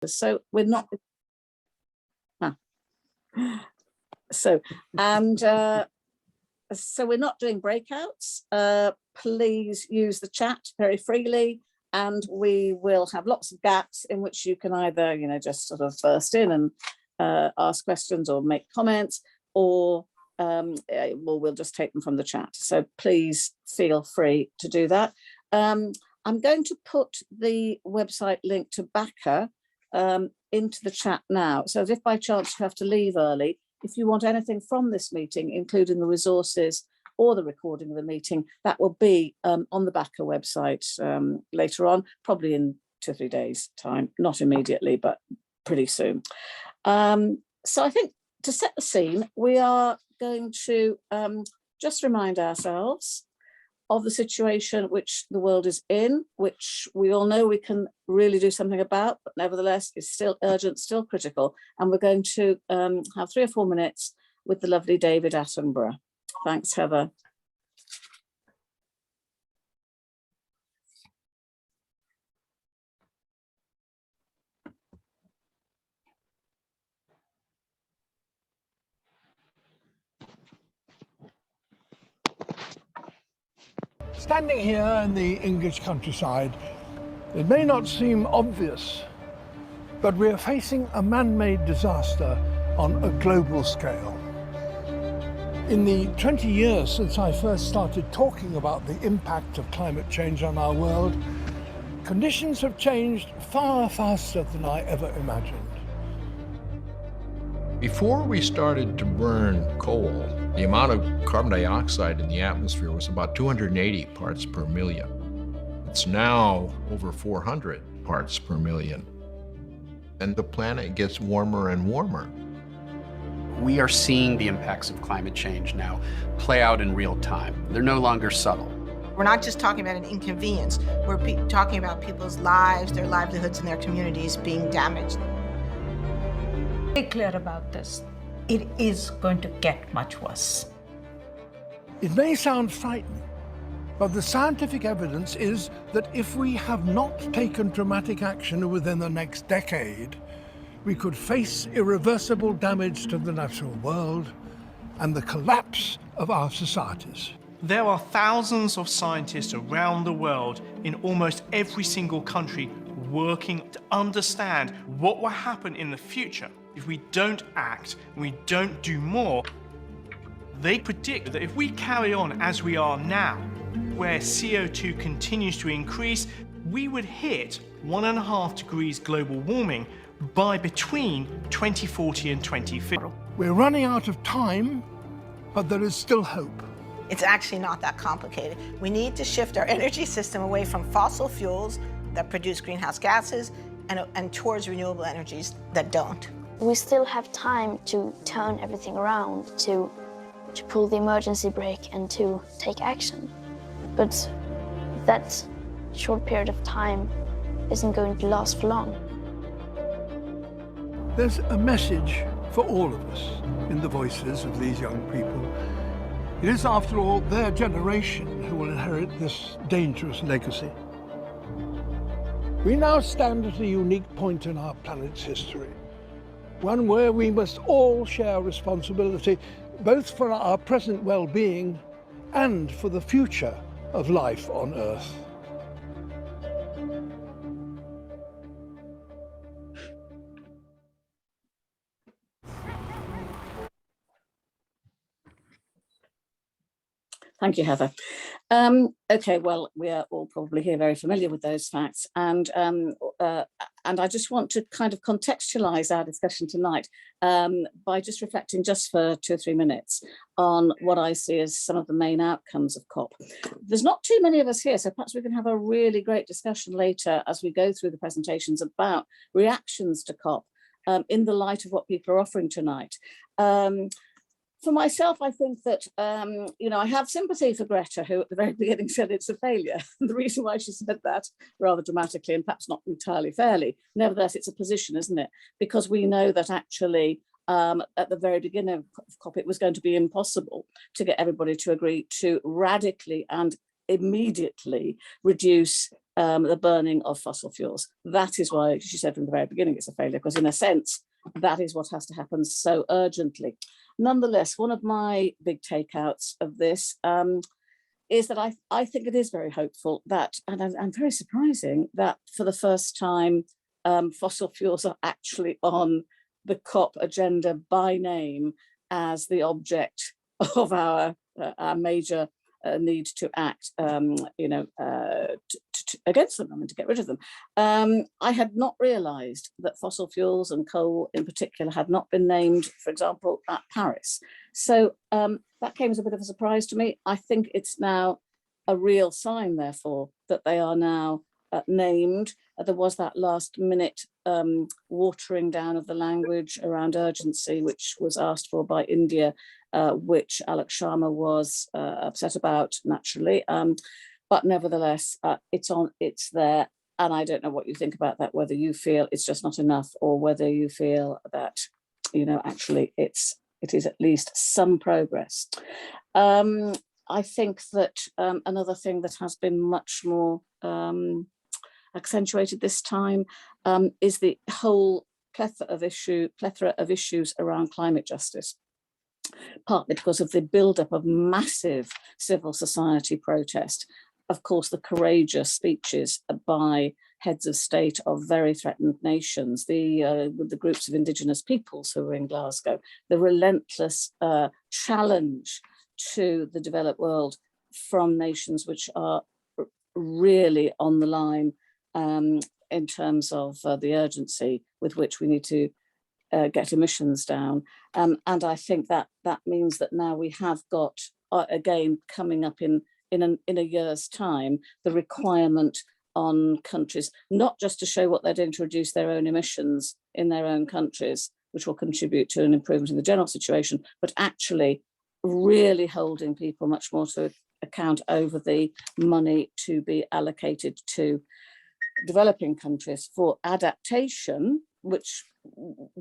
So we're not. So we're not doing breakouts. Please use the chat very freely, and we will have lots of gaps in which you can either, just sort of burst in and ask questions or make comments, or we'll just take them from the chat. So please feel free to do that. I'm going to put the website link to BACA into the chat now. So if by chance you have to leave early, if you want anything from this meeting, including the resources or the recording of the meeting, that will be on the BACA website later on, probably in 2 or 3 days' time, not immediately, but pretty soon. So I think to set the scene, we are going to just remind ourselves of the situation which the world is in, which we all know we can really do something about, but nevertheless is still urgent, still critical. And we're going to have 3 or 4 minutes with the lovely David Attenborough. Thanks, Heather. Standing here in the English countryside, it may not seem obvious, but we are facing a man-made disaster on a global scale. In the 20 years since I first started talking about the impact of climate change on our world, conditions have changed far faster than I ever imagined. Before we started to burn coal, the amount of carbon dioxide in the atmosphere was about 280 parts per million. It's now over 400 parts per million. And the planet gets warmer and warmer. We are seeing the impacts of climate change now play out in real time. They're no longer subtle. We're not just talking about an inconvenience. We're talking about people's lives, their livelihoods, and their communities being damaged. Be clear about this. It is going to get much worse. It may sound frightening, but the scientific evidence is that if we have not taken dramatic action within the next decade, we could face irreversible damage to the natural world and the collapse of our societies. There are thousands of scientists around the world in almost every single country working to understand what will happen in the future if we don't act and we don't do more. They predict that if we carry on as we are now, where CO2 continues to increase, we would hit 1.5 degrees global warming by between 2040 and 2050. We're running out of time, but there is still hope. It's actually not that complicated. We need to shift our energy system away from fossil fuels that produce greenhouse gases and towards renewable energies that don't. We still have time to turn everything around, to pull the emergency brake and to take action. But that short period of time isn't going to last for long. There's a message for all of us in the voices of these young people. It is, after all, their generation who will inherit this dangerous legacy. We now stand at a unique point in our planet's history, one where we must all share responsibility, both for our present well-being and for the future of life on Earth. Thank you, Heather. Okay, well, we are all probably here very familiar with those facts, and I just want to kind of contextualize our discussion tonight by just reflecting just for 2 or 3 minutes on what I see as some of the main outcomes of COP. There's not too many of us here, so perhaps we can have a really great discussion later as we go through the presentations about reactions to COP in the light of what people are offering tonight. For myself, I think that, I have sympathy for Greta, who at the very beginning said it's a failure. The reason why she said that rather dramatically and perhaps not entirely fairly, nevertheless, it's a position, isn't it? Because we know that actually at the very beginning of COP, it was going to be impossible to get everybody to agree to radically and immediately reduce the burning of fossil fuels. That is why she said from the very beginning it's a failure, because in a sense, that is what has to happen so urgently. Nonetheless, one of my big takeouts of this is that I think it is very hopeful that, and very surprising, that for the first time, fossil fuels are actually on the COP agenda by name as the object of our major need to act, against them, to get rid of them. I had not realised that fossil fuels and coal in particular had not been named, for example, at Paris. So that came as a bit of a surprise to me. I think it's now a real sign, therefore, that they are now named. There was that last minute watering down of the language around urgency, which was asked for by India, which Alok Sharma was upset about, naturally. But nevertheless, it's there. And I don't know what you think about that, whether you feel it's just not enough, or whether you feel that, actually it is at least some progress. I think that another thing that has been much more accentuated this time is the whole plethora of issues around climate justice, partly because of the build-up of massive civil society protest. Of course, the courageous speeches by heads of state of very threatened nations, with the groups of indigenous peoples who were in Glasgow, the relentless challenge to the developed world from nations which are really on the line in terms of the urgency with which we need to get emissions down. And I think that means that now we have got, again, coming up in a year's time, the requirement on countries, not just to show what they're doing to reduce their own emissions in their own countries, which will contribute to an improvement in the general situation, but actually really holding people much more to account over the money to be allocated to developing countries for adaptation, which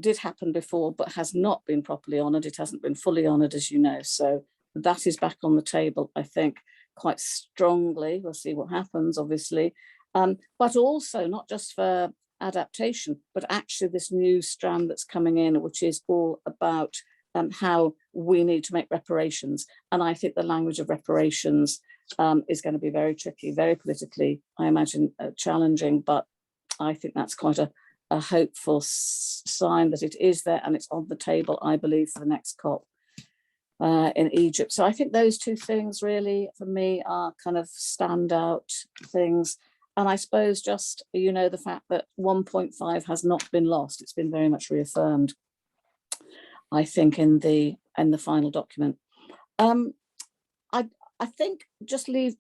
did happen before but has not been properly honoured. It hasn't been fully honoured, as you know. So that is back on the table, I think, quite strongly. We'll see what happens, obviously. But also not just for adaptation, but actually this new strand that's coming in, which is all about how we need to make reparations. And I think the language of reparations is going to be very tricky, very politically, I imagine, challenging, but I think that's quite a hopeful sign that it is there and it's on the table, I believe, for the next COP in Egypt. So I think those two things really, for me, are kind of standout things. And I suppose just, the fact that 1.5 has not been lost, it's been very much reaffirmed, I think, in the final document. I think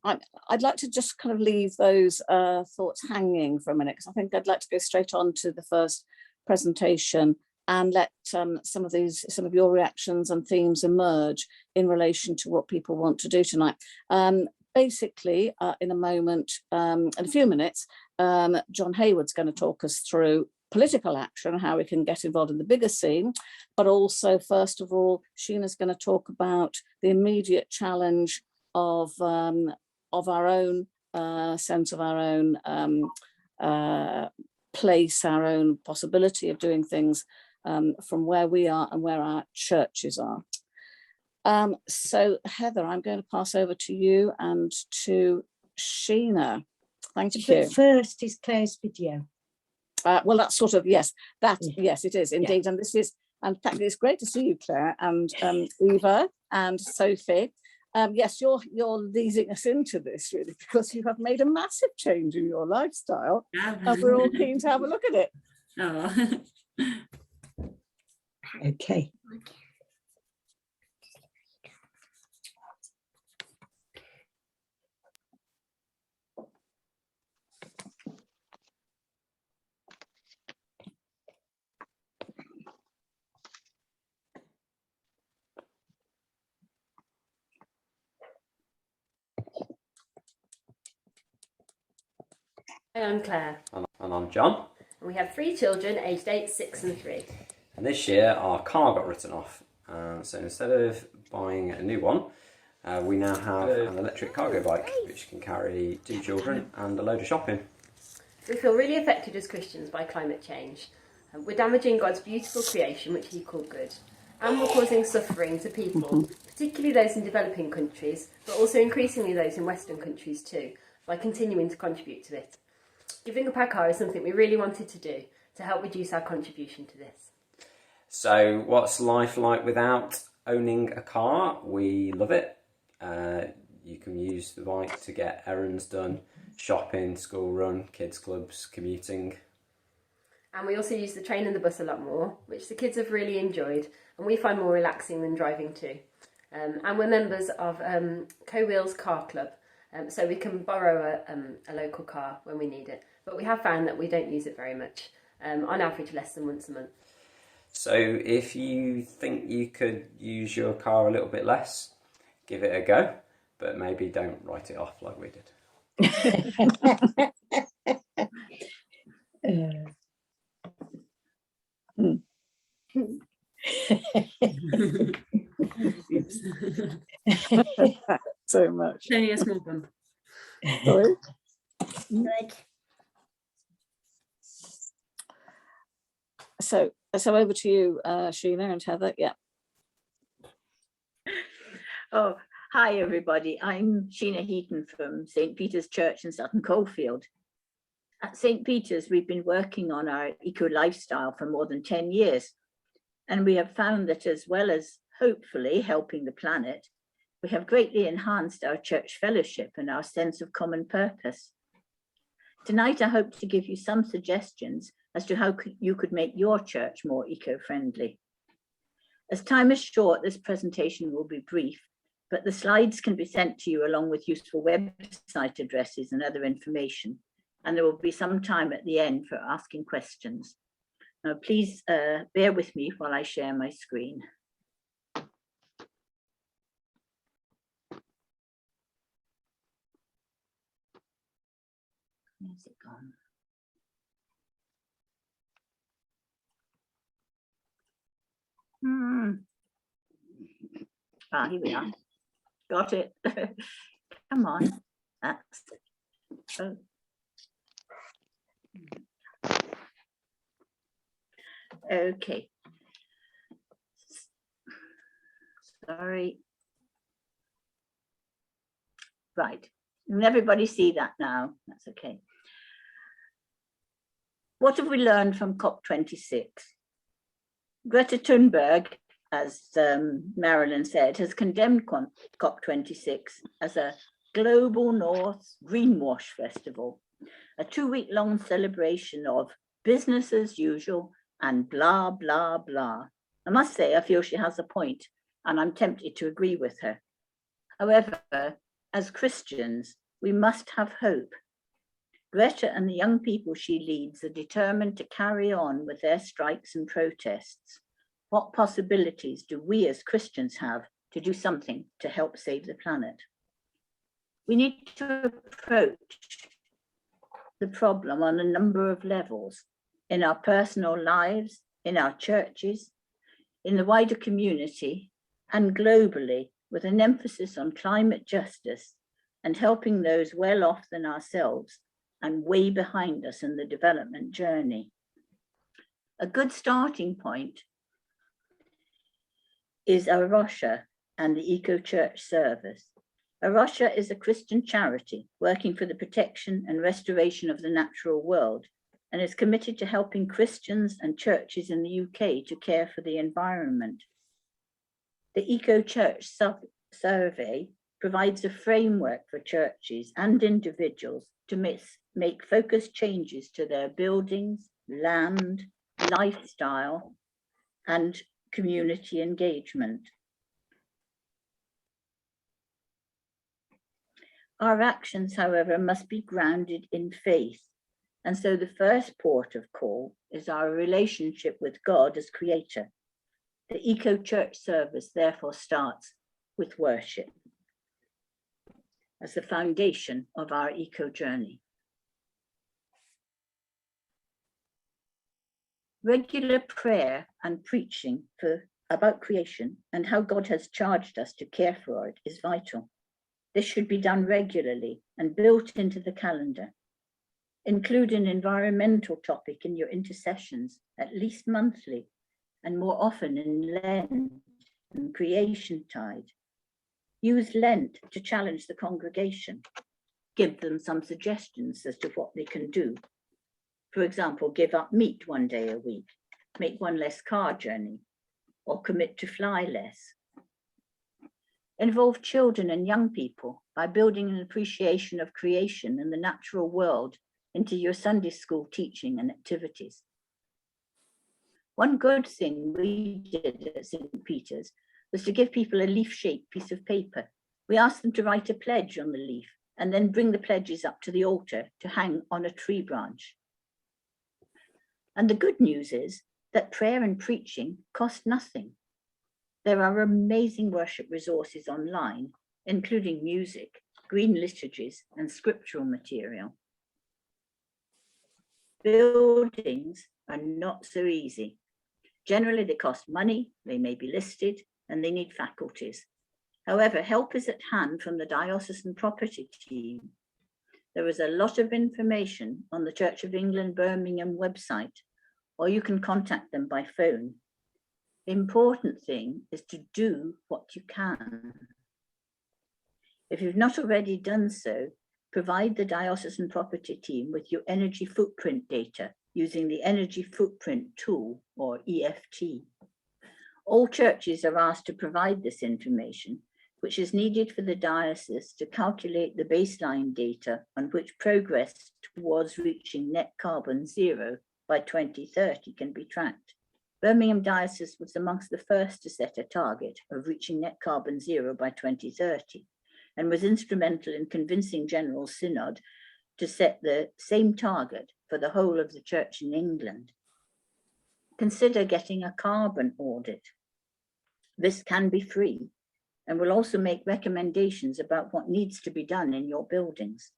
I'd like to just kind of leave those thoughts hanging for a minute, because I think I'd like to go straight on to the first presentation and let some of your reactions and themes emerge in relation to what people want to do tonight. Basically, in a moment, in a few minutes, John Hayward's going to talk us through political action, how we can get involved in the bigger scene, but also, first of all, Sheena's going to talk about the immediate challenge of our own sense of our own place, our own possibility of doing things from where we are and where our churches are. So Heather, I'm going to pass over to you and to Sheena. Thank you. But first is Claire's video. Well, that's sort of, yes, yes, it is indeed. Yeah. And this is, and it's great to see you, Claire, and Eva and Sophie. Yes, you're leading us into this, really, because you have made a massive change in your lifestyle, and we're all keen to have a look at it. Oh. Okay. Hi, I'm Claire. And I'm John. And we have 3 children aged 8, 6 and 3. And this year our car got written off. So instead of buying a new one, We now have an electric cargo bike which can carry 2 children and a load of shopping. We feel really affected as Christians by climate change. We're damaging God's beautiful creation, which he called good. And we're causing suffering to people, particularly those in developing countries, but also increasingly those in Western countries too, by continuing to contribute to it. Giving up our car is something we really wanted to do to help reduce our contribution to this. So what's life like without owning a car? We love it. You can use the bike to get errands done, shopping, school run, kids clubs, commuting. And we also use the train and the bus a lot more, which the kids have really enjoyed, and we find more relaxing than driving too. And we're members of Co-Wheels Car Club, so we can borrow a local car when we need it. But we have found that we don't use it very much, on average less than once a month. So if you think you could use your car a little bit less, give it a go, but maybe don't write it off like we did. So much. Only a small bump. Sorry. Good. So over to you, Sheena and Heather. Yeah. Oh, hi everybody. I'm Sheena Heaton from St. Peter's Church in Sutton Coldfield. At St. Peter's, we've been working on our eco lifestyle for more than 10 years. And we have found that as well as hopefully helping the planet, we have greatly enhanced our church fellowship and our sense of common purpose. Tonight, I hope to give you some suggestions as to how you could make your church more eco-friendly. As time is short, this presentation will be brief, but the slides can be sent to you along with useful website addresses and other information, and there will be some time at the end for asking questions. Now, please bear with me while I share my screen. Where's it gone? Ah, here we are. Got it. Come on. That's oh. Okay. Sorry. Right. Can everybody see that now? That's okay. What have we learned from COP26? Greta Thunberg, as Marilyn said, has condemned COP26 as a global North greenwash festival, a 2-week-long celebration of business as usual and blah, blah, blah. I must say, I feel she has a point, and I'm tempted to agree with her. However, as Christians, we must have hope. Greta and the young people she leads are determined to carry on with their strikes and protests. What possibilities do we as Christians have to do something to help save the planet? We need to approach the problem on a number of levels, in our personal lives, in our churches, in the wider community, and globally, with an emphasis on climate justice and helping those well off than ourselves and way behind us in the development journey. A good starting point is Arosha and the Eco Church Service. Arosha is a Christian charity working for the protection and restoration of the natural world and is committed to helping Christians and churches in the UK to care for the environment. The Eco Church Survey provides a framework for churches and individuals to make focused changes to their buildings, land, lifestyle, and community engagement. Our actions, however, must be grounded in faith. And so the first port of call is our relationship with God as creator. The Eco Church Service therefore starts with worship as the foundation of our eco journey. Regular prayer and preaching for about creation and how God has charged us to care for it is vital. This should be done regularly and built into the calendar. Include an environmental topic in your intercessions, at least monthly, and more often in Lent and Creation Tide. Use Lent to challenge the congregation. Give them some suggestions as to what they can do. For example, give up meat one day a week, make one less car journey, or commit to fly less. Involve children and young people by building an appreciation of creation and the natural world into your Sunday school teaching and activities. One good thing we did at St. Peter's was to give people a leaf-shaped piece of paper. We asked them to write a pledge on the leaf and then bring the pledges up to the altar to hang on a tree branch. And the good news is that prayer and preaching cost nothing. There are amazing worship resources online, including music, green liturgies, and scriptural material. Buildings are not so easy. Generally, they cost money, they may be listed, and they need faculties. However, help is at hand from the diocesan property team. There is a lot of information on the Church of England Birmingham website, or you can contact them by phone. The important thing is to do what you can. If you've not already done so, provide the diocesan property team with your energy footprint data using the Energy Footprint Tool, or EFT. All churches are asked to provide this information, which is needed for the diocese to calculate the baseline data on which progress towards reaching net carbon zero by 2030 can be tracked. Birmingham Diocese was amongst the first to set a target of reaching net carbon zero by 2030 and was instrumental in convincing General Synod to set the same target for the whole of the Church in England. Consider getting a carbon audit. This can be free and will also make recommendations about what needs to be done in your buildings.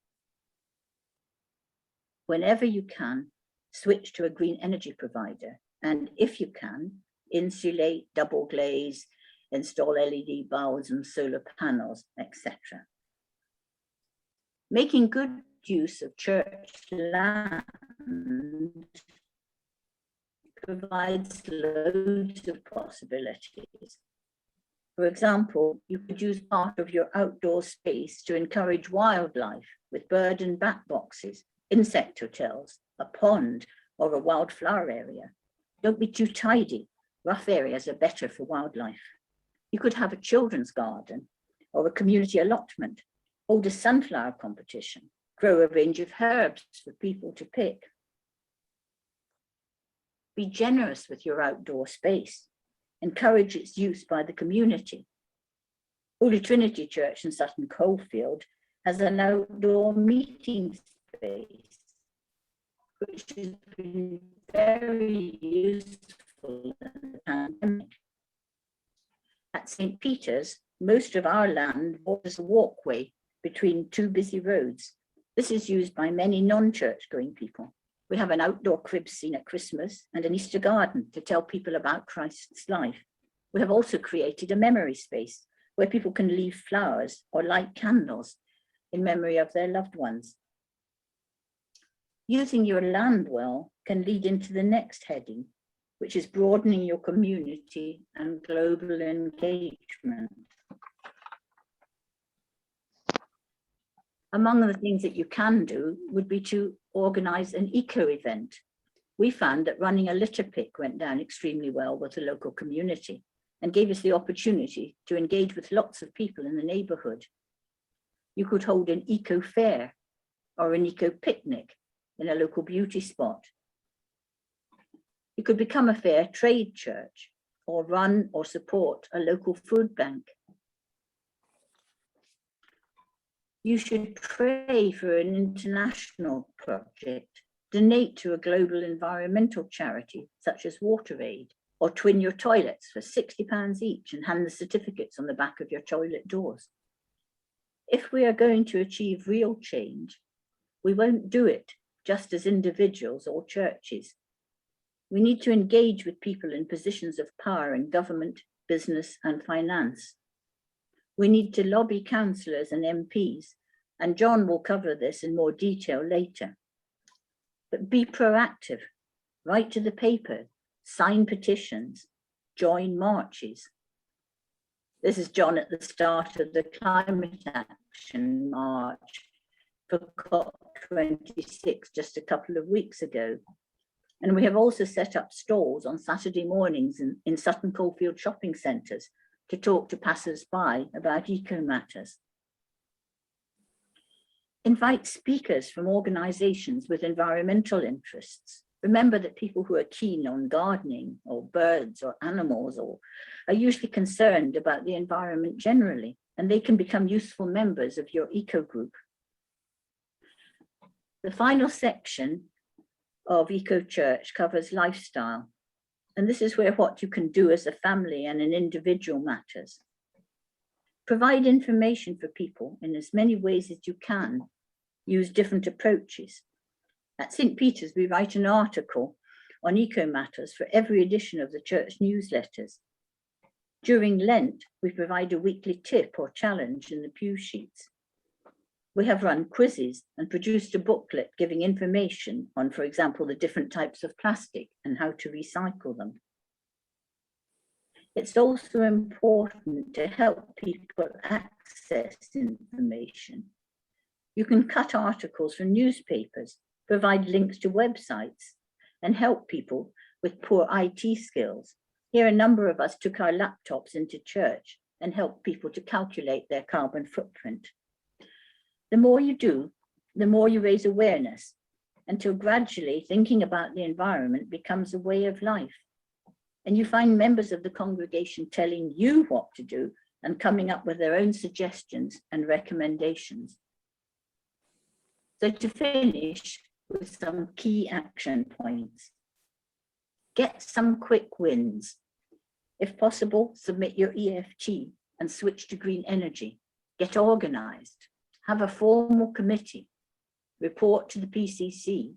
Whenever you can, switch to a green energy provider, and if you can, insulate, double glaze, install LED bulbs and solar panels, etc. Making good use of church land provides loads of possibilities. For example, you could use part of your outdoor space to encourage wildlife with bird and bat boxes, insect hotels, a pond, or a wildflower area. Don't be too tidy. Rough areas are better for wildlife. You could have a children's garden or a community allotment, hold a sunflower competition, grow a range of herbs for people to pick. Be generous with your outdoor space. Encourage its use by the community. Holy Trinity Church in Sutton Coldfield has an outdoor meeting space, which has been very useful in the pandemic. At St. Peter's, most of our land borders a walkway between two busy roads. This is used by many non-church going people. We have an outdoor crib scene at Christmas and an Easter garden to tell people about Christ's life. We have also created a memory space where people can leave flowers or light candles in memory of their loved ones. Using your land well can lead into the next heading, which is broadening your community and global engagement. Among the things that you can do would be to organize an eco event. We found that running a litter pick went down extremely well with the local community and gave us the opportunity to engage with lots of people in the neighborhood. You could hold an eco fair or an eco picnic in a local beauty spot. You could become a fair trade church or run or support a local food bank. You should pray for an international project, donate to a global environmental charity such as WaterAid, or twin your toilets for £60 each and hand the certificates on the back of your toilet doors. If we are going to achieve real change, we won't do it just as individuals or churches. We need to engage with people in positions of power in government, business and finance. We need to lobby councillors and MPs, and John will cover this in more detail later. But be proactive, write to the paper, sign petitions, join marches. This is John at the start of the Climate Action March for COP26 just a couple of weeks ago. And we have also set up stalls on Saturday mornings in Sutton Coldfield shopping centres to talk to passers-by about eco matters. Invite speakers from organisations with environmental interests. Remember that people who are keen on gardening or birds or animals are usually concerned about the environment generally, and they can become useful members of your eco group. The final section of Eco Church covers lifestyle, and this is where what you can do as a family and an individual matters. Provide information for people in as many ways as you can. Use different approaches. At St. Peter's, we write an article on eco matters for every edition of the church newsletters. During Lent, we provide a weekly tip or challenge in the pew sheets. We have run quizzes and produced a booklet giving information on, for example, the different types of plastic and how to recycle them. It's also important to help people access information. You can cut articles from newspapers, provide links to websites, and help people with poor IT skills. Here, a number of us took our laptops into church and helped people to calculate their carbon footprint. The more you do, the more you raise awareness, until gradually thinking about the environment becomes a way of life. And you find members of the congregation telling you what to do and coming up with their own suggestions and recommendations. So to finish with some key action points. Get some quick wins. If possible, submit your EFT and switch to green energy. Get organized. Have a formal committee. Report to the PCC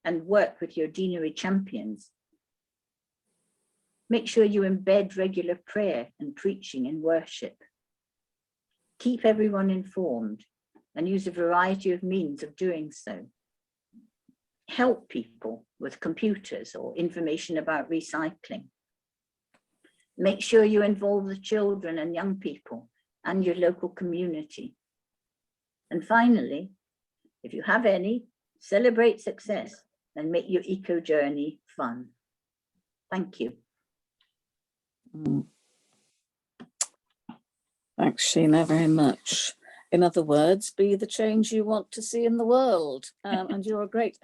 and work with your deanery champions. Make sure you embed regular prayer and preaching in worship. Keep everyone informed and use a variety of means of doing so. Help people with computers or information about recycling. Make sure you involve the children and young people and your local community. And finally, if you have any, celebrate success and make your eco journey fun. Thank you. Thanks, Sheena, very much. In other words, be the change you want to see in the world. And you're a great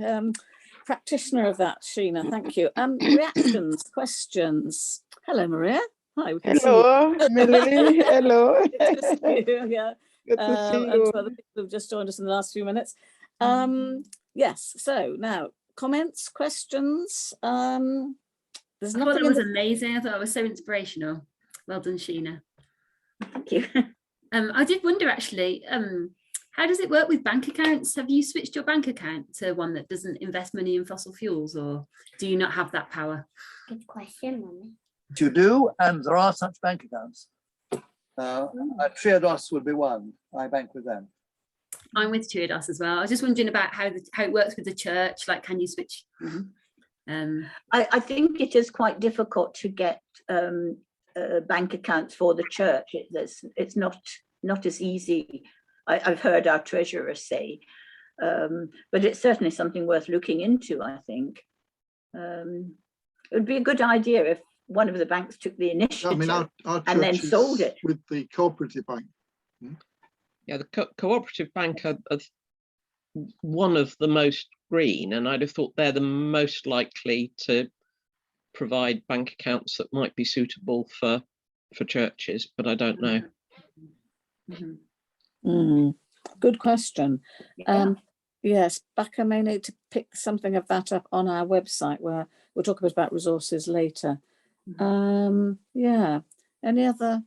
practitioner of that, Sheena. Thank you. Reactions, questions. Hello, Maria. Hi. Hello, Melanie. Hello. Good to see you. Yeah. Good to see And you. to other people who've just joined us in the last few minutes. Yes. So now, comments, questions. There's I thought nothing. that was amazing. I thought it was so inspirational. Well done, Sheena. Thank you. I did wonder actually, how does it work with bank accounts? Have you switched your bank account to one that doesn't invest money in fossil fuels, or do you not have that power? Good question, Mummy. You do, and there are such bank accounts. Triodos would be one. I bank with them. I'm with Triodos as well. I was just wondering about how it works with the church. Like, can you switch? I think it is quite difficult to get bank accounts for the church. It's not as easy. I've heard our treasurer say, but it's certainly something worth looking into, I think. It would be a good idea if one of the banks took the initiative, I mean, our and then sold it. With the cooperative bank. Yeah, the cooperative bank are one of the most green, and I'd have thought they're the most likely to provide bank accounts that might be suitable for churches, but I don't know. Good question. Yeah. Yes, BACA may need to pick something of that up on our website, where we'll talk a bit about resources later. Yeah. Any other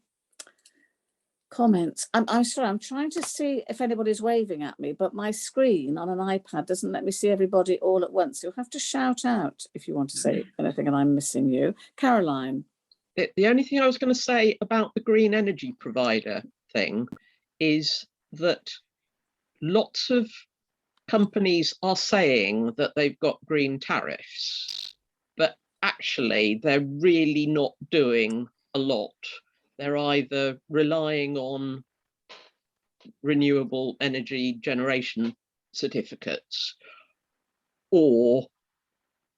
comments. I'm sorry, I'm trying to see if anybody's waving at me, but my screen on an iPad doesn't let me see everybody all at once. You'll have to shout out if you want to say anything and I'm missing you. Caroline. The only thing I was going to say about the green energy provider thing is that lots of companies are saying that they've got green tariffs, but actually they're really not doing a lot. They're either relying on renewable energy generation certificates, or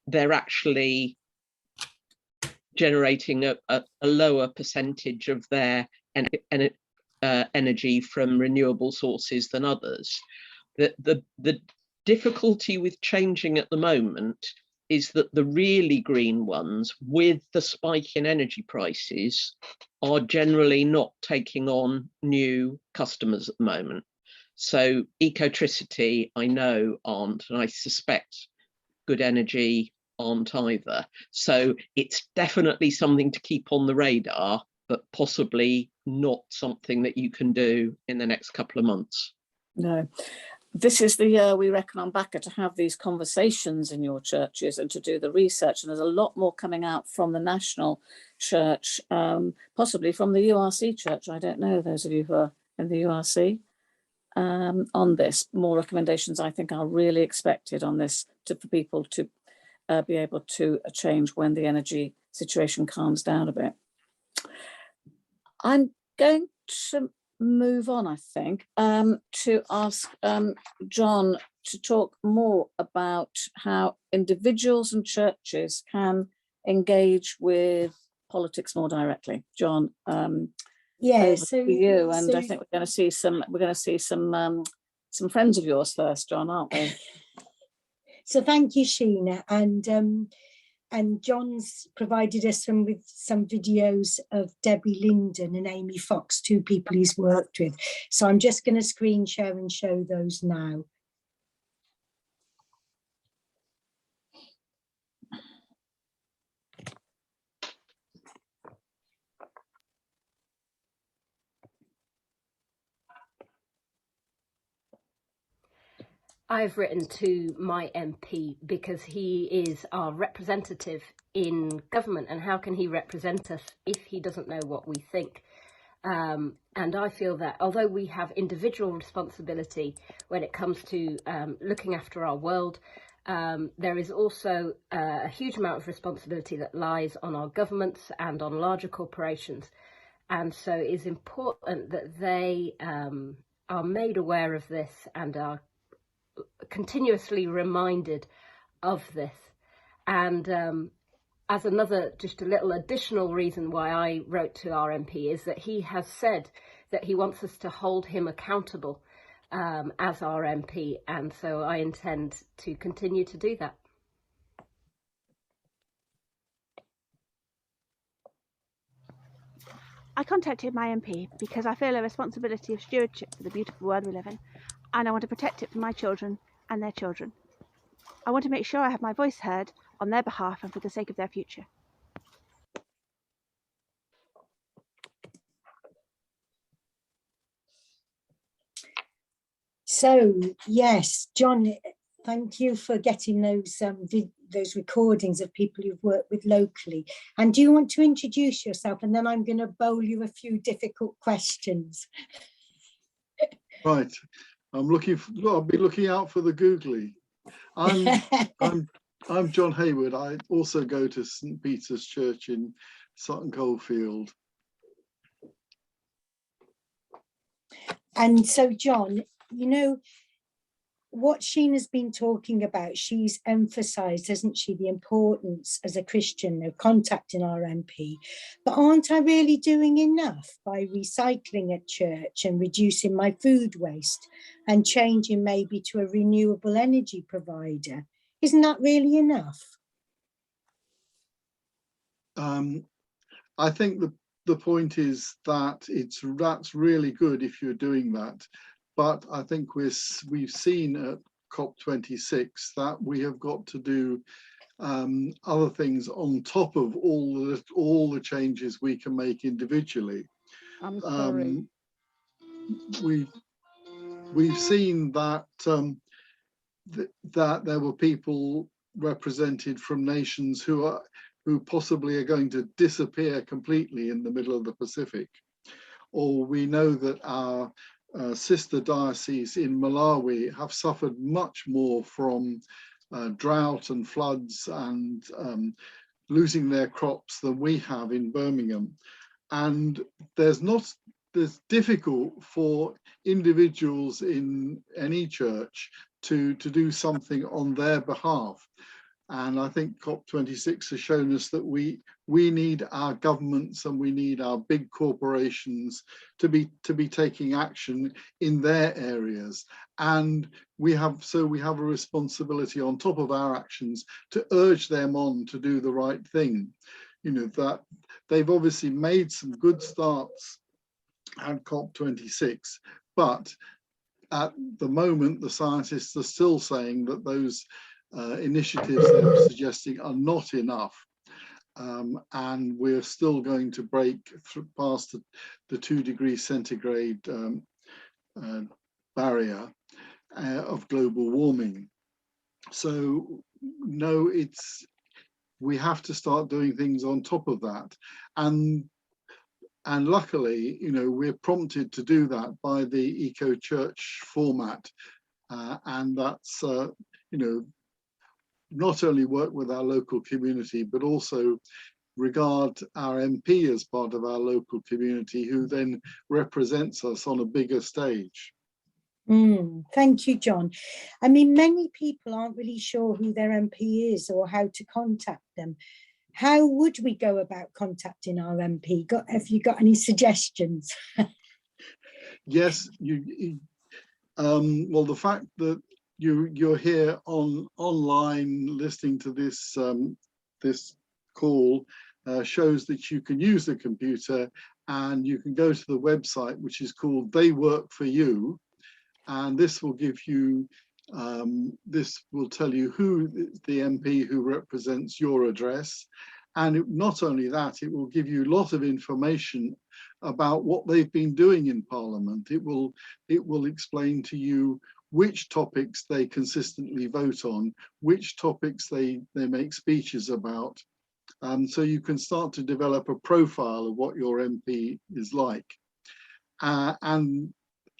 they're actually generating a lower percentage of their energy from renewable sources than others. The difficulty with changing at the moment is that the really green ones, with the spike in energy prices, are generally not taking on new customers at the moment. So Ecotricity, I know, aren't, and I suspect Good Energy aren't either. So it's definitely something to keep on the radar, but possibly not something that you can do in the next couple of months. No. This is the year, we reckon, on BACA to have these conversations in your churches and to do the research. And there's a lot more coming out from the national church, possibly from the URC church. I don't know, those of you who are in the URC, on this. More recommendations, I think, are really expected on this for people to be able to change when the energy situation calms down a bit. I'm going to move on, I think, to ask John to talk more about how individuals and churches can engage with politics more directly. John, yeah, so you, and I think we're going to see some friends of yours first, John, aren't we? So thank you, Sheena, and John's provided us with some videos of Debbie Linden and Amy Fox, two people he's worked with. So I'm just going to screen share and show those now. I've written to my MP because he is our representative in government, and how can he represent us if he doesn't know what we think? And I feel that although we have individual responsibility when it comes to looking after our world, there is also a huge amount of responsibility that lies on our governments and on larger corporations. And so it is important that they are made aware of this and are continuously reminded of this. And as another, just a little additional reason why I wrote to our MP is that he has said that he wants us to hold him accountable as our MP, and so I intend to continue to do that. I contacted my MP because I feel a responsibility of stewardship for the beautiful world we live in, and I want to protect it for my children and their children. I want to make sure I have my voice heard on their behalf and for the sake of their future. So yes, John, thank you for getting those recordings of people you've worked with locally. And do you want to introduce yourself, and then I'm going to bowl you a few difficult questions. Right, I'll be looking out for the googly. I'm John Hayward. I also go to St. Peter's Church in Sutton Coldfield. And so, John, you know, what Sheena's been talking about, she's emphasised, hasn't she, the importance as a Christian of contacting our MP. But aren't I really doing enough by recycling at church and reducing my food waste and changing maybe to a renewable energy provider? Isn't that really enough? I think the point is that that's really good if you're doing that. But I think we've seen at COP26 that we have got to do other things on top of all the changes we can make individually. I'm sorry. we've seen that that there were people represented from nations who possibly are going to disappear completely in the middle of the Pacific. Or we know that our sister dioceses in Malawi have suffered much more from drought and floods and losing their crops than we have in Birmingham. And it's difficult for individuals in any church to do something on their behalf. And I think COP26 has shown us that we need our governments and we need our big corporations to be taking action in their areas. And we have a responsibility on top of our actions to urge them on to do the right thing. You know, that they've obviously made some good starts at COP26, but at the moment, the scientists are still saying that those initiatives they're suggesting are not enough. And we're still going to break past the 2 degrees centigrade barrier of global warming. So no, we have to start doing things on top of that. And luckily, you know, we're prompted to do that by the Eco Church format. And that's, you know, not only work with our local community, but also regard our MP as part of our local community, who then represents us on a bigger stage. Thank you, John. I mean, many people aren't really sure who their MP is or how to contact them. How would we go about contacting our MP? Have you got any suggestions? Yes, well, the fact that you're here online listening to this this call shows that you can use the computer, and you can go to the website, which is called They Work For You, and this will give you this will tell you who the MP who represents your address. And not only that, it will give you a lot of information about what they've been doing in Parliament. It will explain to you which topics they consistently vote on, which topics they make speeches about. So you can start to develop a profile of what your MP is like. And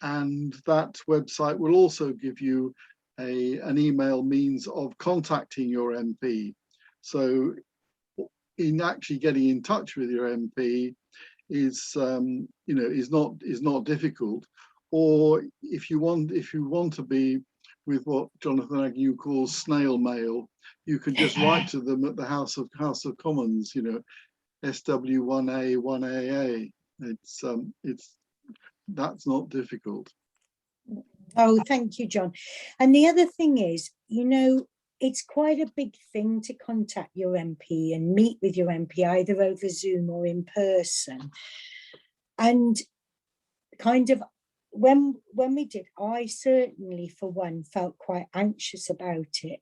that website will also give you an email means of contacting your MP. So in actually getting in touch with your MP is not difficult. Or if you want to be with what Jonathan Agnew calls snail mail, you can just write to them at the House of Commons, you know, SW1A 1AA. That's not difficult. Oh, thank you, John. And the other thing is, you know, it's quite a big thing to contact your MP and meet with your MP either over Zoom or in person. And kind of when we did, I certainly for one felt quite anxious about it.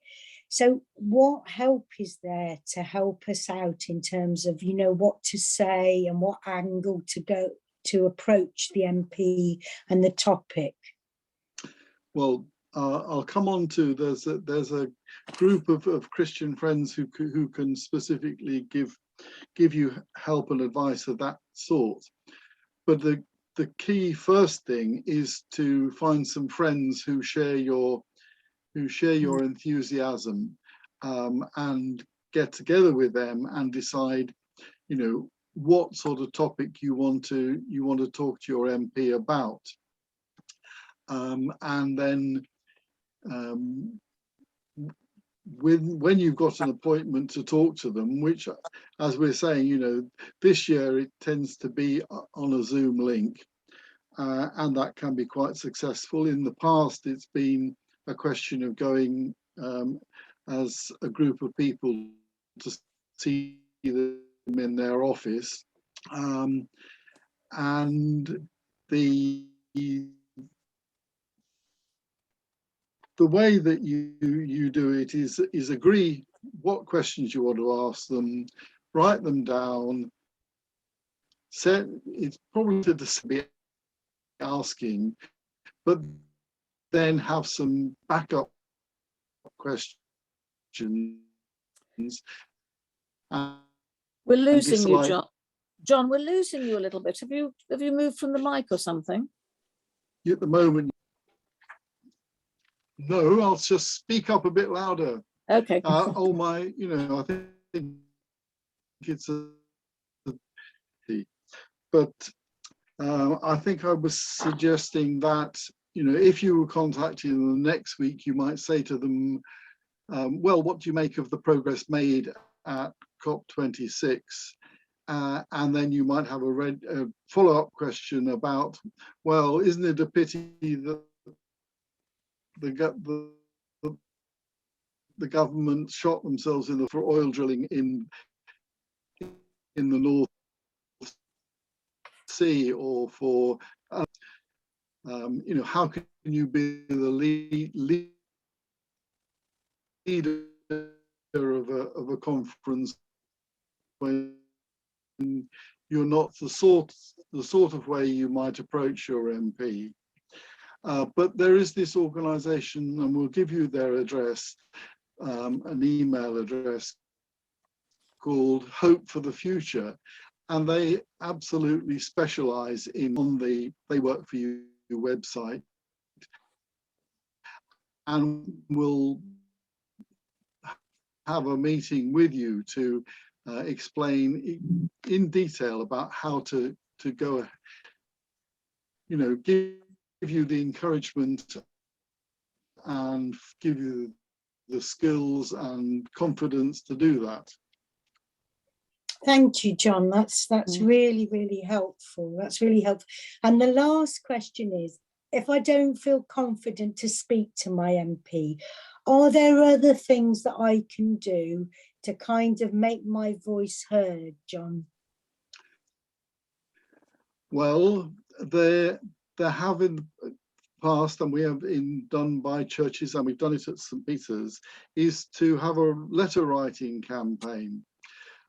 So what help is there to help us out in terms of, you know, what to say and what angle to go to approach the MP and the topic? Well, I'll come on to, there's a group of Christian friends who can specifically give you help and advice of that sort. But the key first thing is to find some friends who share your enthusiasm, and get together with them and decide, you know, what sort of topic you want to talk to your MP about. And then when you've got an appointment to talk to them, which, as we're saying, you know, this year it tends to be on a Zoom link, and that can be quite successful. In the past, it's been a question of going as a group of people to see them in their office, and the way that you do it is agree what questions you want to ask them, write them down. It's probably to be asking, but then have some backup questions. We're losing you, John. John, we're losing you a little bit. Have you moved from the mic or something? At the moment, no. I'll just speak up a bit louder. Okay. I think it's but I think I was suggesting that, if you were contacting them next week, you might say to them, well, what do you make of the progress made at COP26? And then you might have a follow-up question about, well, isn't it a pity that the government shot themselves in for oil drilling in the North Sea, or for how can you be the leader of a conference when you're not the sort of way you might approach your MP? But there is this organisation, and we'll give you their address, an email address, called Hope for the Future, and they absolutely specialise they work for you website, and will have a meeting with you to explain in detail about how to go, give you the encouragement and give you the skills and confidence to do that. Thank you, John. That's really, really helpful. That's really helpful. And the last question is, if I don't feel confident to speak to my MP, are there other things that I can do to kind of make my voice heard, John? Well, there have in the past, and we have done by churches, and we've done it at St. Peter's, is to have a letter writing campaign.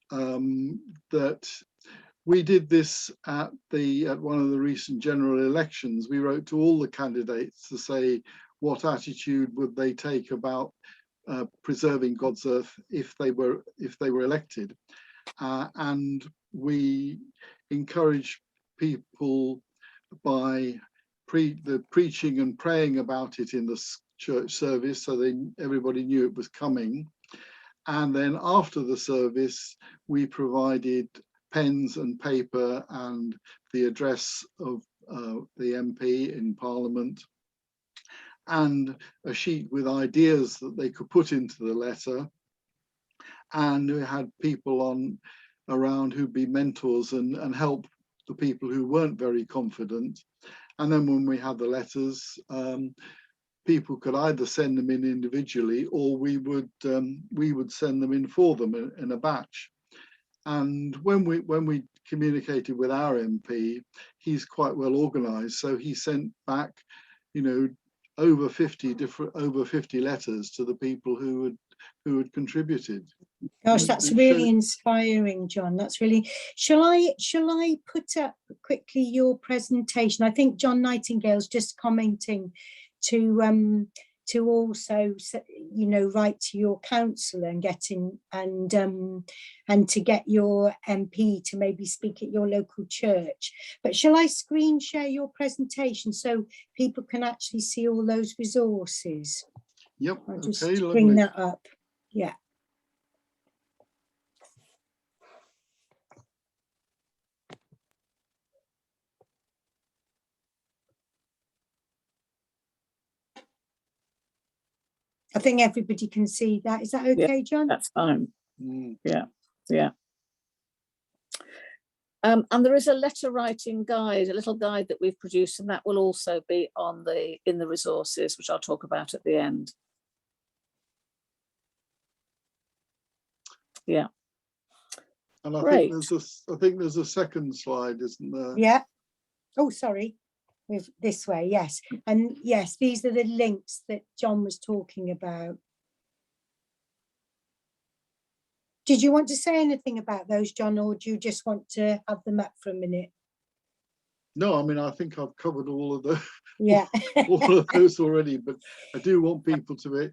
That we did this at one of the recent general elections. We wrote to all the candidates to say what attitude would they take about preserving God's earth if they were elected, and we encourage people by the preaching and praying about it in the church service, so everybody knew it was coming. And then after the service, we provided pens and paper and the address of the MP in Parliament, and a sheet with ideas that they could put into the letter. And we had people around who'd be mentors and help the people who weren't very confident. And then when we had the letters, people could either send them in individually, or we would send them in for them in a batch. And when we communicated with our MP, he's quite well organised, so he sent back, over 50 letters to the people who had contributed. Gosh, that's really inspiring, John. That's really. Shall I put up quickly your presentation? I think John Nightingale's just commenting to also, write to your councillor and and to get your MP to maybe speak at your local church. But shall I screen share your presentation so people can actually see all those resources? Yep. I'll just bring that up. Yeah. I think everybody can see that. Is that okay, John? That's fine. Yeah. And there is a letter writing guide, a little guide that we've produced, and that will also be in the resources, which I'll talk about at the end. Yeah. And I think there's a second slide, isn't there? Yeah. Oh, sorry. With this way, yes. And yes, these are the links that John was talking about. Did you want to say anything about those, John, or do you just want to have them up for a minute? No, I mean, I think I've covered all of the all of those already, but I do want people to be,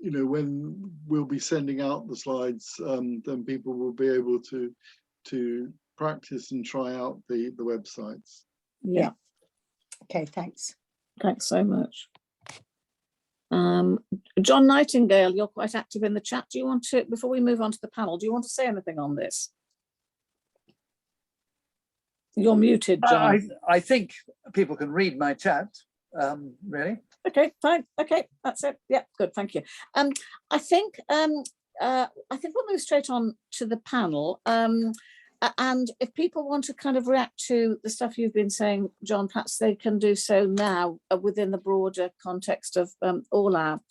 you know, when we'll be sending out the slides, then people will be able to practice and try out the websites. Yeah. Okay, thanks. Thanks so much. John Nightingale, you're quite active in the chat. Do you want to, before we move on to the panel, do you want to say anything on this? You're muted, John. I think people can read my chat, really. Okay, fine. Okay, that's it. Yeah, good. Thank you. I think we'll move straight on to the panel. And if people want to kind of react to the stuff you've been saying, John, perhaps they can do so now within the broader context of all our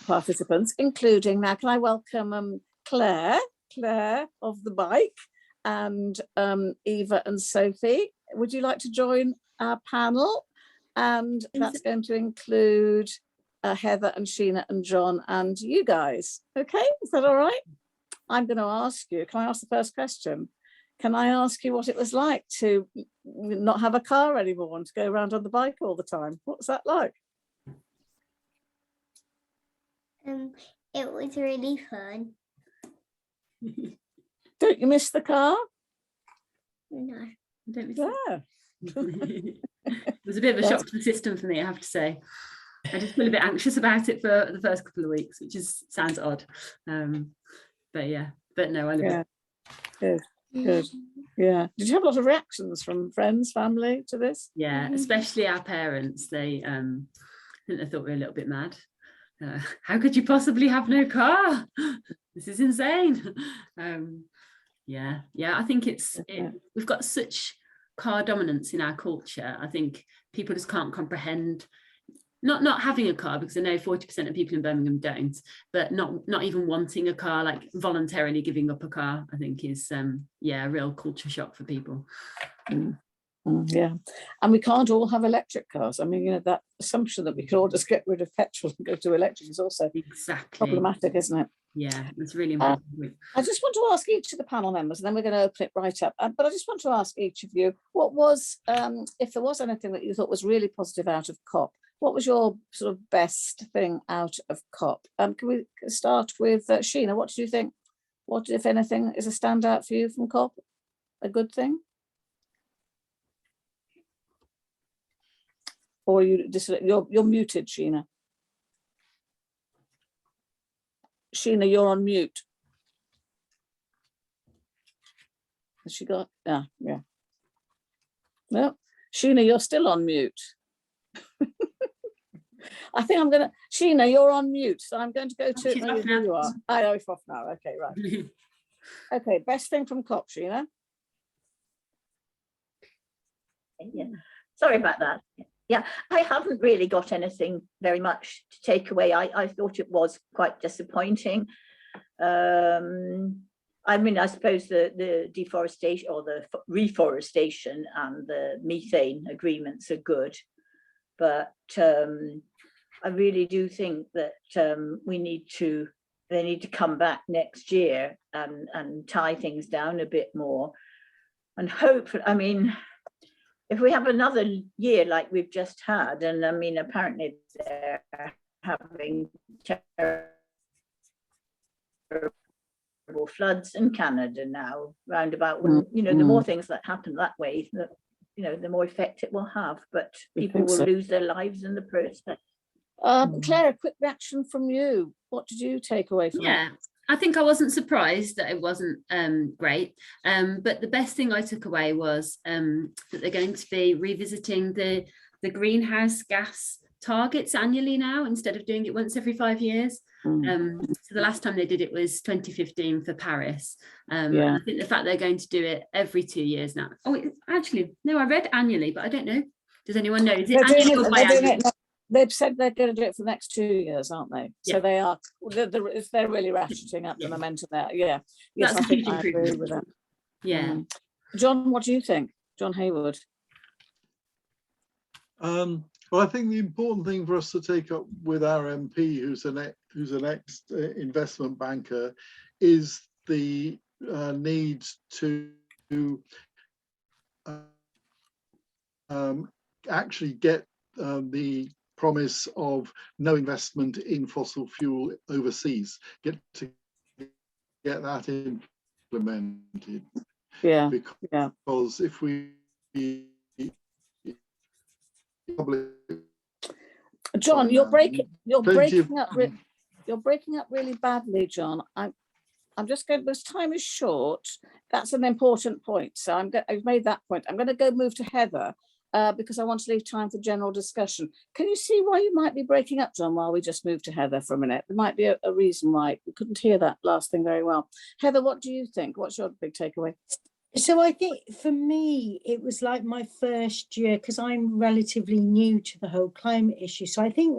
participants, including now. Can I welcome Claire of the bike, and Eva and Sophie? Would you like to join our panel? And that's going to include Heather and Sheena and John and you guys. Okay, is that all right? I'm going to ask you, can I ask the first question? Can I ask you what it was like to not have a car anymore and to go around on the bike all the time? What was that like? It was really fun. Don't you miss the car? No. I don't miss Yeah. it. It was a bit of a shock to the system for me, I have to say. I just feel a bit anxious about it for the first couple of weeks, which sounds odd. But yeah, but no, I love it. Good. Yeah. Did you have a lot of reactions from friends, family to this? Yeah, especially our parents. They I think they thought we were a little bit mad. How could you possibly have no car? This is insane. Yeah, I think we've got such car dominance in our culture. I think people just can't comprehend not having a car, because I know 40% of people in Birmingham don't, but not even wanting a car, like voluntarily giving up a car, I think is a real culture shock for people. Yeah, and we can't all have electric cars. I mean, you know, that assumption that we can all just get rid of petrol and go to electric is also problematic, isn't it? Yeah, it's really important. I just want to ask each of the panel members, and then we're going to open it right up. But I just want to ask each of you, what was, if there was anything that you thought was really positive out of COP, what was your sort of best thing out of COP? Can we start with Sheena? What do you think? What, if anything, is a standout for you from COP? A good thing? Or you're muted, Sheena. Sheena, you're on mute. Has she got? Yeah. No, Sheena, you're still on mute. I think I'm gonna. Sheena, you're on mute, so I'm going to go to. Oh, here you are. I know it's off now. Okay, right. Okay, best thing from COP, Sheena. Yeah, sorry about that. Yeah, I haven't really got anything very much to take away. I thought it was quite disappointing. I mean, I suppose the deforestation or the reforestation and the methane agreements are good, but I really do think that they need to come back next year and tie things down a bit more, and hopefully, I mean, if we have another year like we've just had, and I mean, apparently they're having terrible floods in Canada now, roundabout, you know, the more things that happen that way, the more effect it will have, but people will lose their lives in the process. Claire, a quick reaction from you. What did you take away from it? I think I wasn't surprised that it wasn't great, but the best thing I took away was that they're going to be revisiting the greenhouse gas targets annually now, instead of doing it once every 5 years. So the last time they did it was 2015 for Paris. And I think the fact they're going to do it every 2 years now. Oh, actually, no, I read annually, but I don't know. Does anyone know? Is it annual or biannual? They've said they're going to do it for the next 2 years, aren't they? So they are. They're really ratcheting up the momentum there. Yeah. Yes, that's I think I agree with that. Yeah. John, what do you think? John Haywood. Well, I think the important thing for us to take up with our MP, who's an ex-investment banker, is the need to actually get the promise of no investment in fossil fuel overseas, get that implemented. Yeah. Because if we John, you're breaking up really badly, John. I'm just going, because time is short. That's an important point. So I've made that point. I'm going to go move to Heather because I want to leave time for general discussion. Can you see why you might be breaking up, John, while we just move to Heather for a minute? There might be a reason why. We couldn't hear that last thing very well. Heather, what do you think? What's your big takeaway? So I think for me, it was like my first year, because I'm relatively new to the whole climate issue. So I think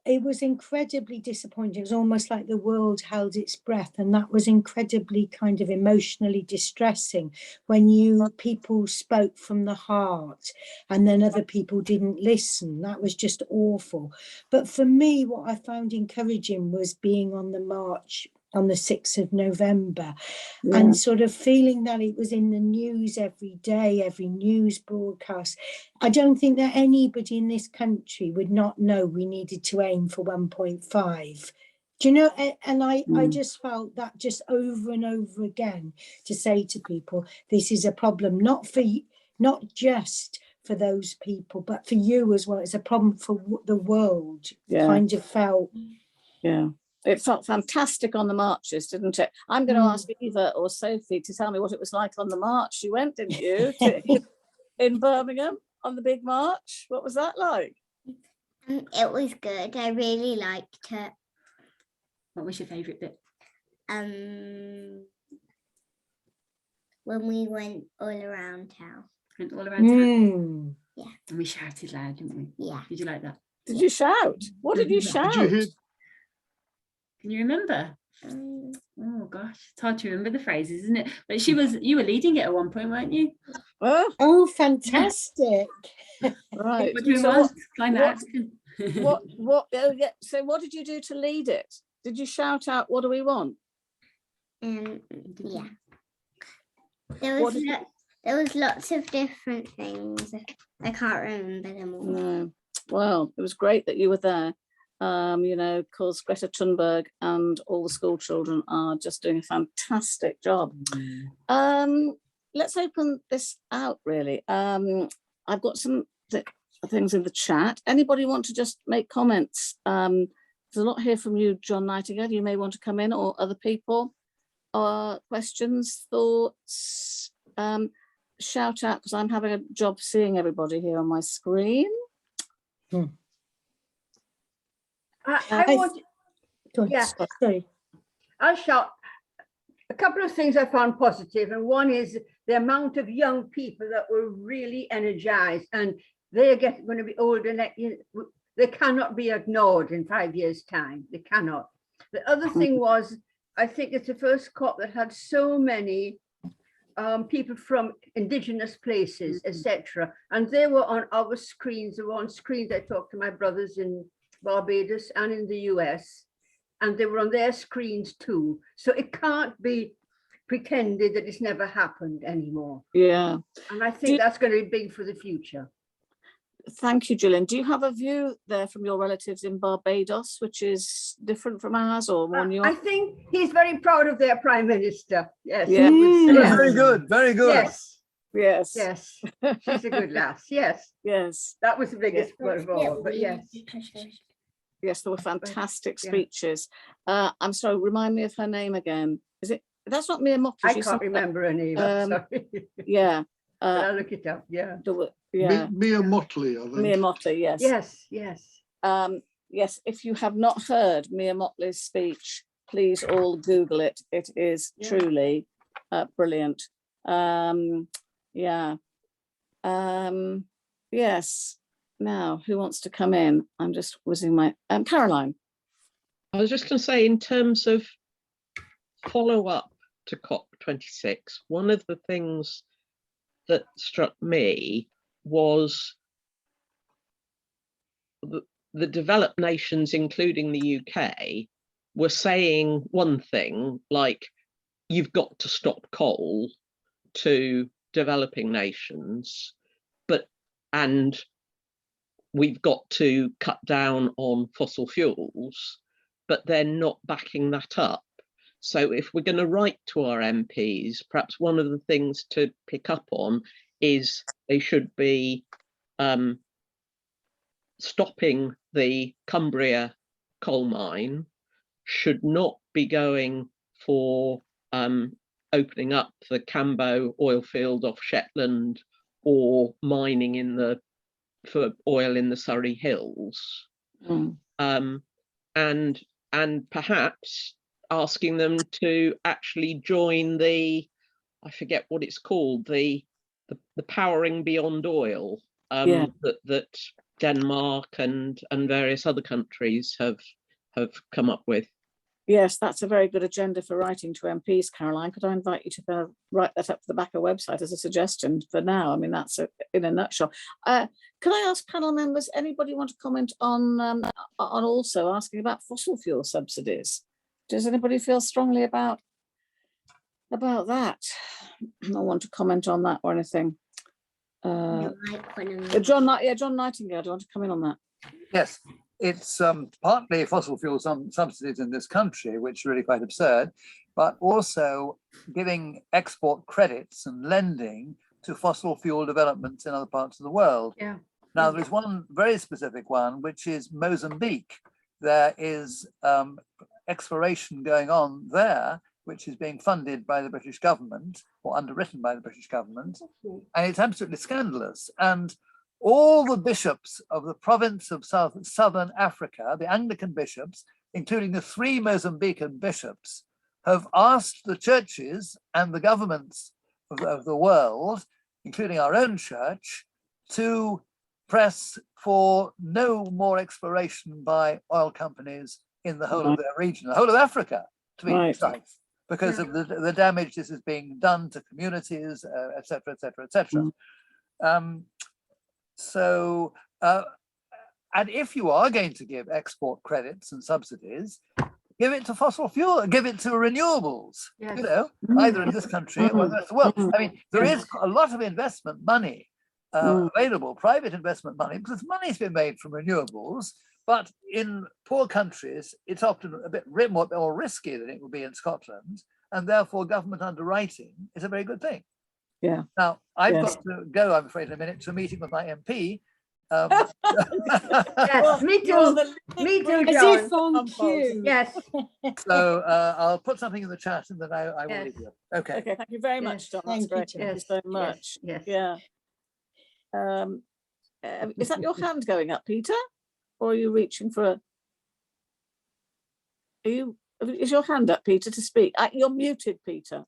it was incredibly disappointing. It was almost like the world held its breath, and that was incredibly kind of emotionally distressing when people spoke from the heart and then other people didn't listen. That was just awful. But for me, what I found encouraging was being on the march on the 6th of November and sort of feeling that it was in the news every day, every news broadcast. I don't think that anybody in this country would not know we needed to aim for 1.5. Do you know? And I just felt that just over and over again, to say to people, this is a problem, not just for those people, but for you as well. It's a problem for the world. Kind of felt. Yeah. It felt fantastic on the marches, didn't it? I'm going to ask Eva or Sophie to tell me what it was like on the march. You went, didn't you, in Birmingham on the big march? What was that like? It was good. I really liked it. What was your favourite bit? When we went all around town. Went all around town? Yeah. And we shouted loud, didn't we? Yeah. Did you like that? Did you shout? What did you shout? Can you remember? Oh gosh, it's hard to remember the phrases, isn't it? But you were leading it at one point, weren't you? Oh, fantastic! Right. What do we want? Climate action. So what did you do to lead it? Did you shout out, "What do we want"? Yeah. There was lots of different things. I can't remember them all. No. Well, it was great that you were there. Because Greta Thunberg and all the school children are just doing a fantastic job. Let's open this out, really. I've got some things in the chat. Anybody want to just make comments? There's a lot here from you, John Nightingale. You may want to come in, or other people. Questions, thoughts, shout out, because I'm having a job seeing everybody here on my screen. I shout a couple of things I found positive, and one is the amount of young people that were really energized, and they're going to be older. They cannot be ignored in 5 years' time. They cannot. The other thing was, I think it's the first COP that had so many people from indigenous places, etc. And they were on our screens. They were on screens. I talked to my brothers in Barbados and in the US, and they were on their screens too. So it can't be pretended that it's never happened anymore. Yeah. And I think that's going to be big for the future. Thank you, Gillian. Do you have a view there from your relatives in Barbados, which is different from ours or more nuanced? I think he's very proud of their prime minister. Yes. Yeah. Yes. Very good. Very good. Yes. She's a good lass. Yes. Yes. That was the biggest one of all, but yes. Yes, there were fantastic speeches. I'm sorry, remind me of her name again. Is it? That's not Mia Mockley. I can't remember her name. I'm sorry. Yeah. I'll look it up. Yeah. Mia Mottley, I think. Mia Mottley, yes. Yes, if you have not heard Mia Mottley's speech, please all Google it. It is truly brilliant. Yes. Now, who wants to come in? I'm just whizzing my Caroline. I was just going to say, in terms of follow-up to COP26, one of the things that struck me was the developed nations, including the UK, were saying one thing like, you've got to stop coal, to developing nations, and we've got to cut down on fossil fuels, but they're not backing that up. So if we're going to write to our MPs, perhaps one of the things to pick up on is they should be stopping the Cumbria coal mine, should not be going for opening up the Cambo oil field off Shetland, or mining for oil in the Surrey Hills, and perhaps asking them to actually join I forget what it's called, the powering beyond oil that Denmark and various other countries have come up with. Yes, that's a very good agenda for writing to MPs, Caroline. Could I invite you to kind of write that up for the BACA website as a suggestion for now? I mean, that's in a nutshell. Could I ask panel members, anybody want to comment on also asking about fossil fuel subsidies? Does anybody feel strongly about that? I want to comment on that or anything. John Nightingale, do you want to come in on that? Yes. It's partly fossil fuel subsidies in this country, which are really quite absurd, but also giving export credits and lending to fossil fuel developments in other parts of the world. Yeah. Now, there's one very specific one, which is Mozambique. There is exploration going on there, which is being funded by the British government or underwritten by the British government, and it's absolutely scandalous. And all the bishops of the province of Southern Africa, the Anglican bishops, including the 3 Mozambican bishops, have asked the churches and the governments of the world, including our own church, to press for no more exploration by oil companies in the whole of their region, the whole of Africa, to be precise, because of the damage this is being done to communities, etc., etc., etc. And if you are going to give export credits and subsidies, give it to fossil fuel, give it to renewables, you know, either in this country or the rest of the world. I mean, there is a lot of investment money available, private investment money, because money's been made from renewables, but in poor countries, it's often a bit more risky than it would be in Scotland, and therefore government underwriting is a very good thing. Yeah. Now, I've got to go, I'm afraid, in a minute to a meeting with my MP. Yes, me too. Me too, John. As if on cue. Yes. So I'll put something in the chat and then I will leave you. Okay. Okay, thank you very much, John. That's great. Thank you so much. Yes. Yeah. Is that your hand going up, Peter? Or are you reaching for is your hand up, Peter, to speak? You're muted, Peter.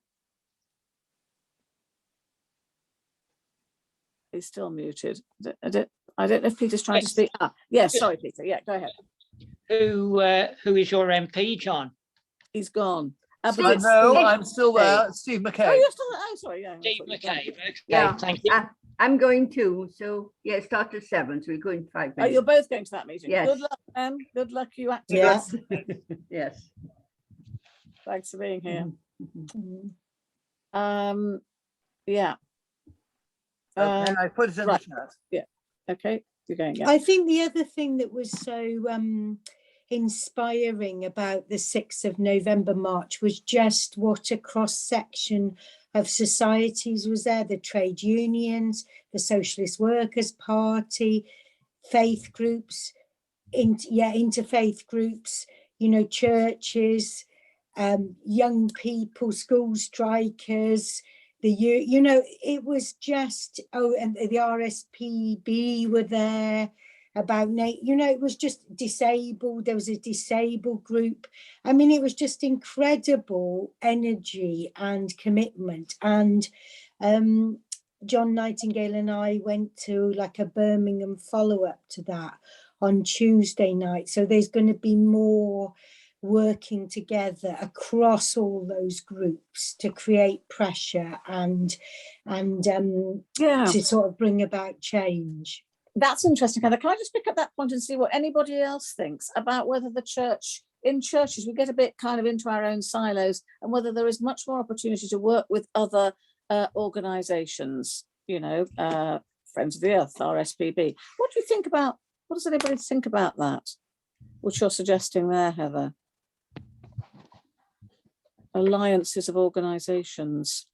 He's still muted. I don't know if Peter's trying to speak. Yes, sorry, Peter. Yeah, go ahead. Who is your MP, John? He's gone. No, I'm still there. Steve McCabe. Oh, you're still there. Oh, sorry. Yeah, Steve McCabe. Okay, Yeah. thank you. I'm going too. So yeah, it starts at 7. So we're going 5 minutes. Oh, you're both going to that meeting. Yes. Good luck, man. Good luck, you activists. Yes. Yes. Thanks for being here. Mm-hmm. Yeah. Okay, I put it in the chat. Yeah. Okay. You're going. Yeah. I think the other thing that was so inspiring about the 6th of November march was just what a cross section of societies was there: the trade unions, the Socialist Workers' Party, faith groups, interfaith groups, you know, churches, young people, school strikers, you know, it was just, and the RSPB were there about, you know, it was just disabled. There was a disabled group. I mean, it was just incredible energy and commitment. And John Nightingale and I went to like a Birmingham follow-up to that on Tuesday night. So there's going to be more working together across all those groups to create pressure and to sort of bring about change. That's interesting, Heather. Can I just pick up that point and see what anybody else thinks about whether the church, in churches, we get a bit kind of into our own silos, and whether there is much more opportunity to work with other organisations, you know, Friends of the Earth, RSPB. What do you think about, what does anybody think about that? What you're suggesting there, Heather? Alliances of organisations.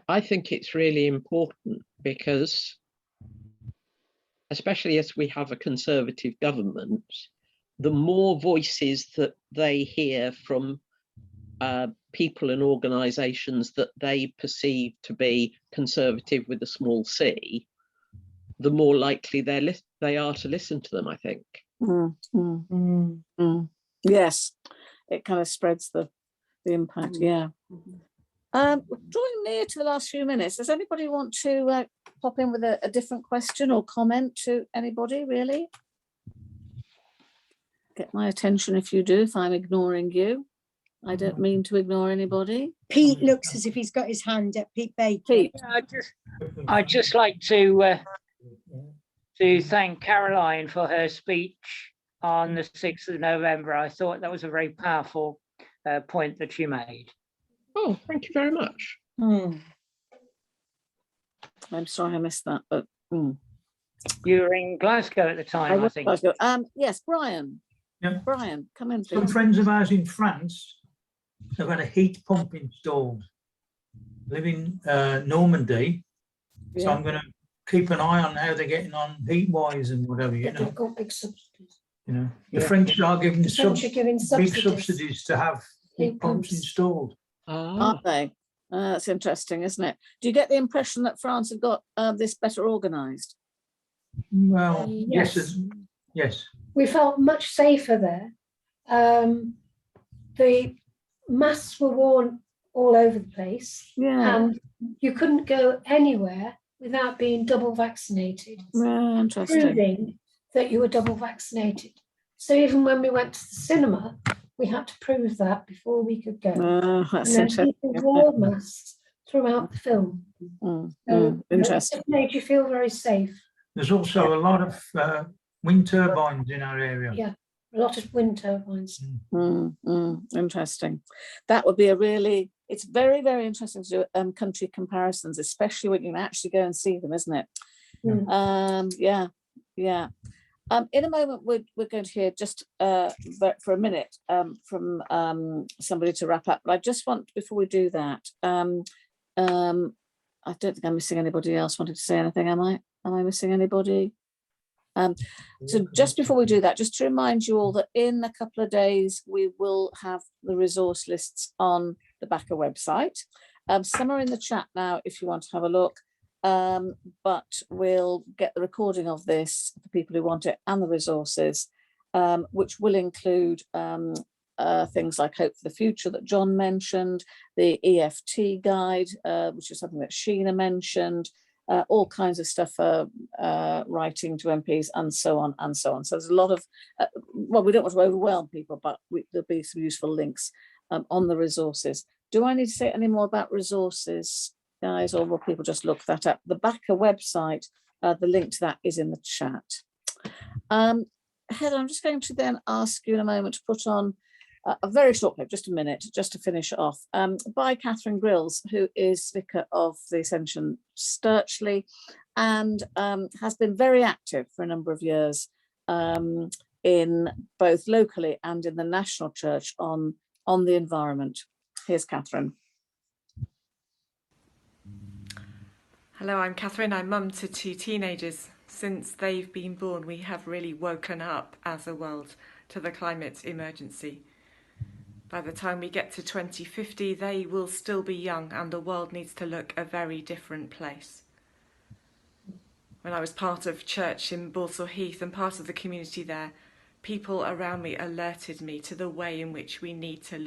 I think it's really important because, especially as we have a Conservative government, the more voices that they hear from people and organisations that they perceive to be Conservative with a small c, the more likely they are to listen to them, I think. Yes, it kind of spreads the impact, yeah. We're drawing near to the last few minutes. Does anybody want to pop in with a different question or comment to anybody, really? Get my attention if you do, if I'm ignoring you. I don't mean to ignore anybody. Pete looks as if he's got his hand up. Pete Baker. Pete. I'd just like to thank Caroline for her speech on the 6th of November. I thought that was a very powerful point that she made. Oh, thank you very much. I'm sorry I missed that, but you were in Glasgow at the time, I think. Glasgow. Yes, Brian. Yeah. Brian, come in, please. Some friends of ours in France have had a heat pump installed. Live in Normandy, so I'm going to keep an eye on how they're getting on heat-wise and whatever, you know. They've got big subsidies. You know, the French are giving The French are giving big subsidies. subsidies to have heat pumps installed. Aren't they? That's interesting, isn't it? Do you get the impression that France have got this better organised? Well, Yes. yes. We felt much safer there. The masks were worn all over the place, and you couldn't go anywhere without being double vaccinated. Interesting. Proving that you were double vaccinated. So even when we went to the cinema, we had to prove that before we could go. That's and then interesting. people wore masks throughout the film. Interesting. It made you feel very safe. There's also a lot of wind turbines in our area. Yeah, a lot of wind turbines. Interesting. That would be a really, it's very, very interesting to do country comparisons, especially when you can actually go and see them, isn't it? Yeah. In a moment, we're going to hear just for a minute from somebody to wrap up. But I just want, before we do that, I don't think I'm missing anybody else wanting to say anything, am I? Am I missing anybody? So just before we do that, just to remind you all that in a couple of days, we will have the resource lists on the BACA website. Some are in the chat now if you want to have a look. But we'll get the recording of this for people who want it and the resources, which will include things like Hope for the Future that John mentioned, the EFT guide, which is something that Sheena mentioned, all kinds of stuff for writing to MPs and so on and so on. So there's a lot of, well, we don't want to overwhelm people, but there'll be some useful links on the resources. Do I need to say any more about resources, guys, or will people just look that up? The BACA website, the link to that is in the chat. Heather, I'm just going to then ask you in a moment to put on a very short clip, just a minute, just to finish off, by Catherine Grills, who is Vicar of the Ascension Sturchley and has been very active for a number of years in both locally and in the national church on the environment. Here's Catherine. Hello, I'm Catherine. I'm mum to 2 teenagers. Since they've been born, we have really woken up as a world to the climate emergency. By the time we get to 2050, they will still be young and the world needs to look a very different place. When I was part of church in Balsall Heath and part of the community there, people around me alerted me to the way in which we need to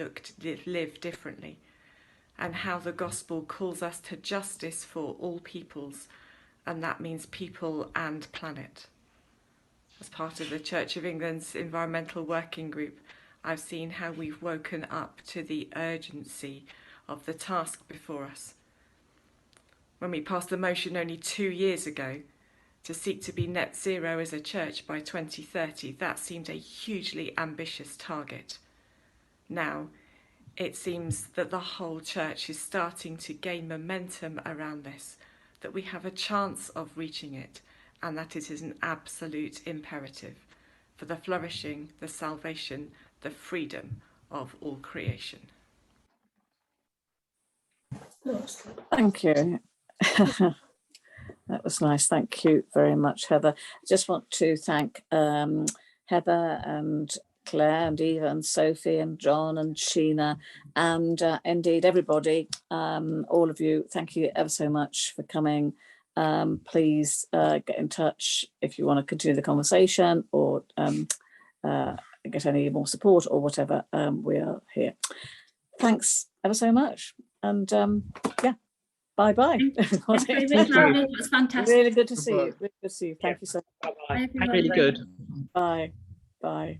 live differently, and how the gospel calls us to justice for all peoples, and that means people and planet. As part of the Church of England's Environmental Working Group, I've seen how we've woken up to the urgency of the task before us. When we passed the motion only 2 years ago to seek to be net zero as a church by 2030, that seemed a hugely ambitious target. Now, it seems that the whole church is starting to gain momentum around this, that we have a chance of reaching it, and that it is an absolute imperative for the flourishing, the salvation, the freedom of all creation. Thank you. That was nice. Thank you very much, Heather. I just want to thank Heather and Claire and Eva and Sophie and John and Sheena and indeed everybody, all of you. Thank you ever so much for coming. Please get in touch if you want to continue the conversation or get any more support or whatever. We are here. Thanks ever so much. And yeah, bye-bye, everybody. Thank you. That's fantastic. Really good to see you. Really good to see you. Thank you so much. Really good. Bye. Bye.